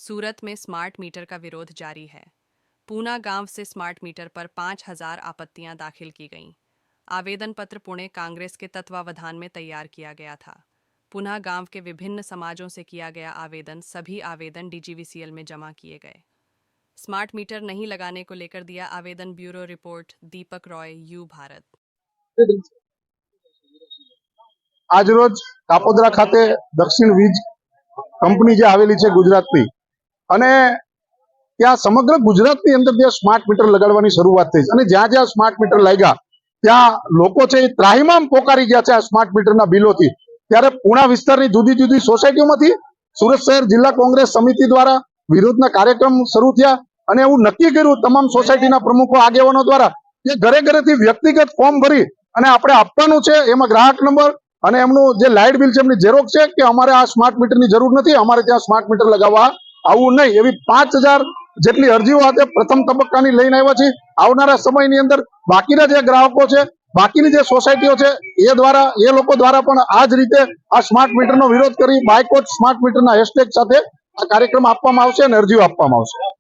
सूरत में smart meter का विरोध जारी है। पूना गांव से स्मार्ट मीटर पर 5,000 आपत्तियां दाखिल की गईं। आवेदन पत्र पुणे कांग्रेस के तत्वावधान में तैयार किया गया था। पुनः गांव के विभिन्न समाजों से किया गया आवेदन, सभी आवेदन डीजीवीसीएल में जमा किए गए। स्मार्ट मीटर नहीं लगाने को लेकर दिया आवेदन। Bureau report, Deepak Roy, you Bharat. आज रोज कापोद्रा खाते दक्षिण वीज कंपनी जे आवेली छे गुजरातनी अने ત્યાં સમગ્ર ગુજરાતની અંદર જે સ્માર્ટ મીટર લગાડવાની શરૂઆત થઈ અને જ્યાં જ્યાં સ્માર્ટ મીટર લાગ્યા ત્યાં લોકો છે એ ત્રાહિમામ પોકારી ગયા છે આ સ્માર્ટ મીટરના બિલોથી। ત્યારે પૂણા વિસ્તારની જુદી જુદી સોસાયટીઓમાંથી સુરત શહેર જિલ્લા કોંગ્રેસ સમિતિ દ્વારા વિરોધના કાર્યક્રમ શરૂ થયા અને એવું નક્કી કર્યું તમામ સોસાયટીના પ્રમુખો આગેવાનો દ્વારા કે ઘરે ઘરેથી વ્યક્તિગત ફોર્મ ભરી અને આપણે આપવાનું છે। એમાં ગ્રાહક નંબર અને એમનું જે લાઇટ બિલ છે એમની ઝેરોક્ષ છે કે અમારે આ સ્માર્ટ મીટરની જરૂર નથી, અમારે ત્યાં સ્માર્ટ મીટર લગાવવા આવવું નહીં, એવી 5,000 જેટલી અરજીઓ આજે પ્રથમ તબક્કાની લઈને આવ્યા છે। આવનારા સમયની અંદર બાકીના જે ગ્રાહકો છે, બાકીની જે સોસાયટીઓ છે એ લોકો દ્વારા પણ આ જ રીતે આ સ્માર્ટ મીટરનો વિરોધ કરી બાયકોટ સ્માર્ટ મીટરના હેશટેગ સાથે આ કાર્યક્રમ આપવામાં આવશે અને અરજીઓ આપવામાં આવશે।